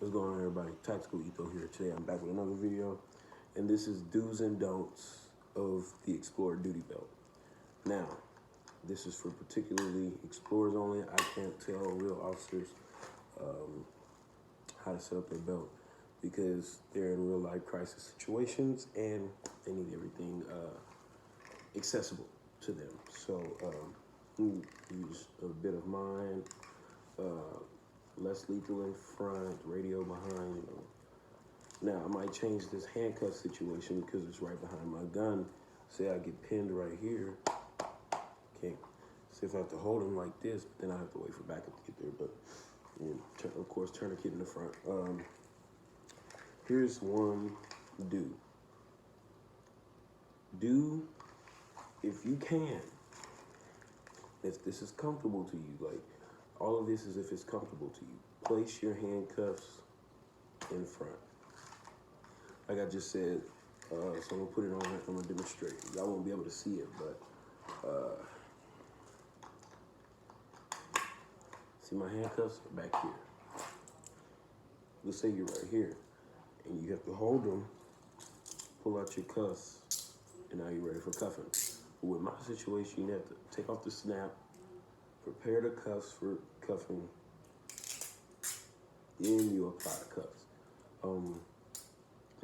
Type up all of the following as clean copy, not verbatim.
What's going on, everybody? Tactical Etho here. Today I'm back with another video, and this is do's and don'ts of the Explorer duty belt. Now, this is for particularly explorers only. I can't tell real officers how to set up their belt because they're in real life crisis situations and they need everything accessible to them. So use a bit of mine. Less lethal in front, radio behind, Now, I might change this handcuff situation because it's right behind my gun. Say I get pinned right here. Okay. See if I have to hold him like this, but then I have to wait for backup to get there. But, of course, tourniquet in the front. Here's one do. Do, if you can, if this is comfortable to you, like, all of this is if it's comfortable to you. Place your handcuffs in front. Like I just said, so I'm gonna put it on here, I'm gonna demonstrate. Y'all won't be able to see it, but see my handcuffs are back here. Let's say you're right here, and you have to hold them, pull out your cuffs, and now you're ready for cuffing. But with my situation, you have to take off the snap, prepare the cuffs for cuffing, then you apply the cuffs.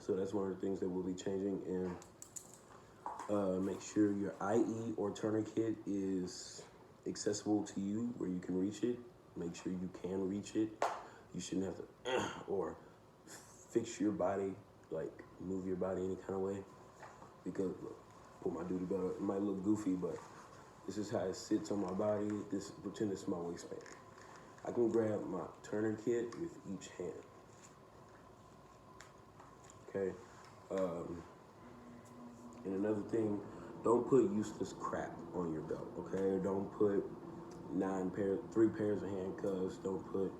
So that's one of the things that we'll be changing. And make sure your IE or tourniquet is accessible to you where you can reach it. Make sure you can reach it. You shouldn't have to or fix your body, like move your body any kind of way. Because look, pull my duty belt up. It might look goofy, but this is how it sits on my body. Pretend it's my waistband. I can grab my tourniquet with each hand. Okay. And another thing, don't put useless crap on your belt. Okay. Don't put 3 pairs of handcuffs. Don't put.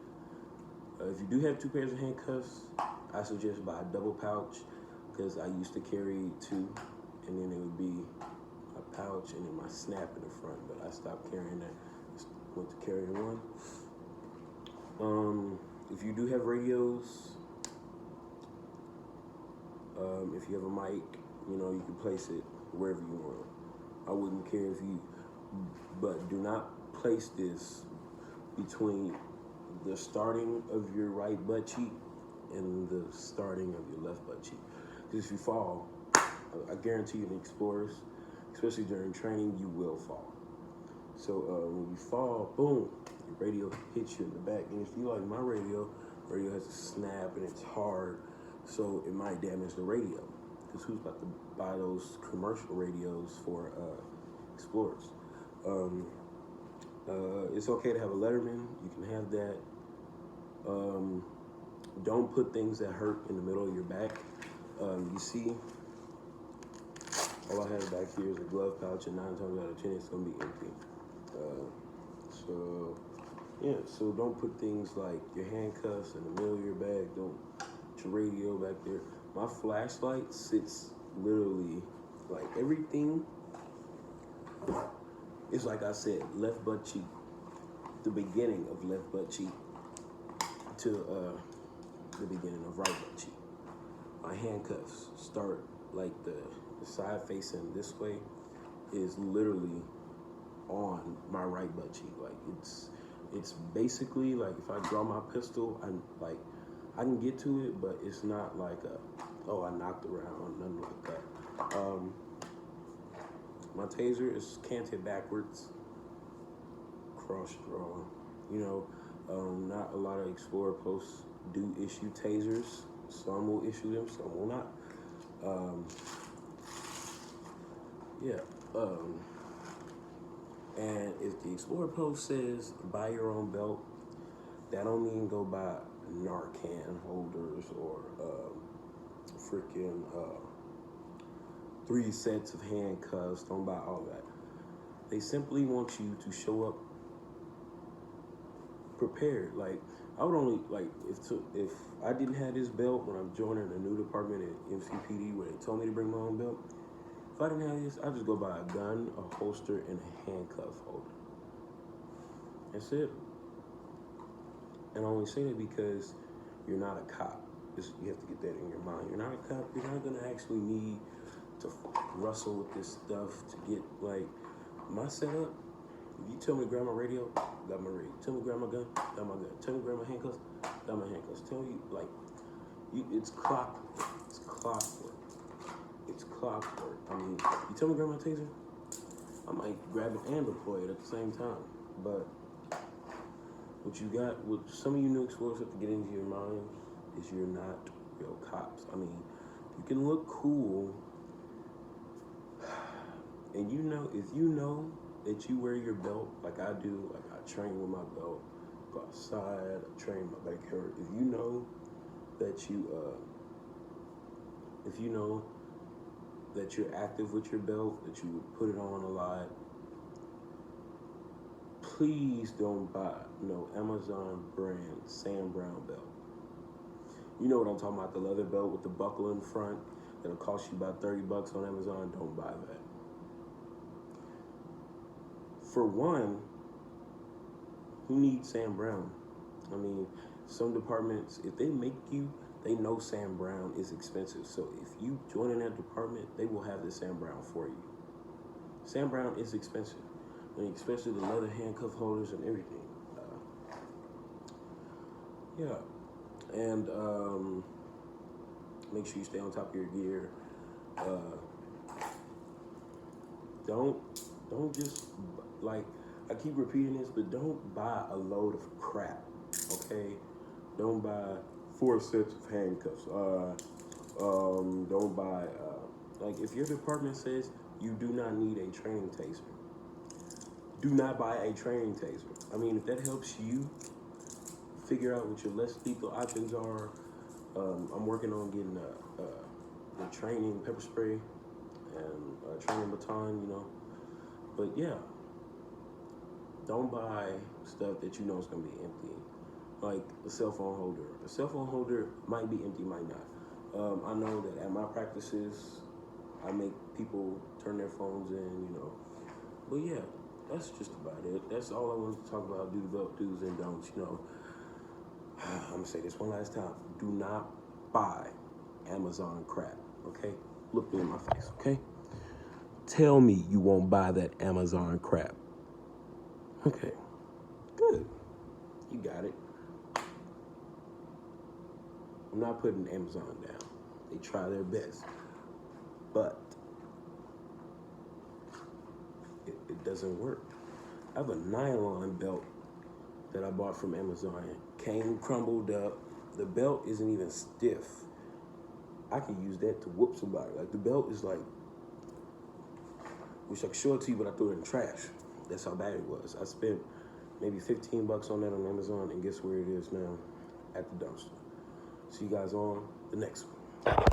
If you do have 2 pairs of handcuffs, I suggest buy a double pouch because I used to carry 2, and then it would be a pouch and then my snap in the front. But I stopped carrying that. Went to carrying 1. If you do have radios, if you have a mic, you can place it wherever you want. I wouldn't care if you, but do not place this between the starting of your right butt cheek and the starting of your left butt cheek. Because if you fall, I guarantee you, the explorers, especially during training, you will fall. So when you fall, boom, your radio hits you in the back. And if you like my radio has a snap and it's hard, so it might damage the radio. Because who's about to buy those commercial radios for explorers? It's okay to have a Letterman. You can have that. Don't put things that hurt in the middle of your back. You see, all I have back here is a glove pouch, and 9 times out of 10, it's gonna be empty. So don't put things like your handcuffs in the middle of your bag. Don't put your radio back there. My flashlight sits literally like everything. It's like I said, left butt cheek, the beginning of left butt cheek to the beginning of right butt cheek. My handcuffs start like the side facing this way is literally on my right butt cheek. Like it's basically like if I draw my pistol, I can get to it, but it's not like I knocked around, nothing like that. My taser is canted backwards, cross draw. Not a lot of Explorer posts do issue tasers. Some will issue them, some will not. And if the Explorer post says buy your own belt, that don't mean go buy Narcan holders or freaking 3 sets of handcuffs. Don't buy all that. They simply want you to show up prepared. Like, I would only, like, if I didn't have this belt when I'm joining a new department at MCPD where they told me to bring my own belt, if I didn't have this, I'd just go buy a gun, a holster, and a handcuff holder. That's it. And I only say that because You're not a cop. You have to get that in your mind. You're not a cop. You're not gonna actually need to rustle with this stuff to get like my setup. If you tell me to grab my radio, got my radio. Tell me to grab my gun, got my gun. Tell me to grab my handcuffs, got my handcuffs. Tell you like, it's clockwork. It's clockwork. It's clockwork. I mean, you tell me to grab my taser, I might grab it and deploy it at the same time. But what some of you new explorers have to get into your mind is you're not real cops. I mean, you can look cool, and if you know that you wear your belt like I do, like I train with my belt, go outside, I train my backyard. If you know that you're active with your belt, that you would put it on a lot, please don't buy no Amazon brand Sam Brown belt. You know what I'm talking about, the leather belt with the buckle in front that'll cost you about $30 on Amazon. Don't buy that. For one, who needs Sam Brown? I mean, some departments, if they make you, they know Sam Brown is expensive. So if you join in that department, they will have the Sam Brown for you. Sam Brown is expensive, and especially the leather handcuff holders and everything. And make sure you stay on top of your gear. Don't just, like, I keep repeating this, but don't buy a load of crap, okay? Don't buy 4 sets of handcuffs. Don't buy, like, if your department says you do not need a training taser, do not buy a training taser. I mean, if that helps you figure out what your less lethal options are, I'm working on getting the training pepper spray and training baton, But yeah, don't buy stuff that you know is gonna be empty, like a cell phone holder. A cell phone holder might be empty, might not. I know that at my practices, I make people turn their phones in, But yeah, that's just about it. That's all I wanted to talk about. Do the belt do's and don'ts, I'm gonna say this one last time. Do not buy Amazon crap, okay? Look me in my face, okay? Tell me you won't buy that Amazon crap. Okay, good. You got it. I'm not putting Amazon down. They try their best, but it doesn't work. I have a nylon belt that I bought from Amazon. It came crumbled up. The belt isn't even stiff. I can use that to whoop somebody. Like, the belt is like, wish I could show it to you, but I threw it in the trash. That's how bad it was. I spent maybe $15 on that on Amazon, and guess where it is now? At the dumpster. See you guys on the next one.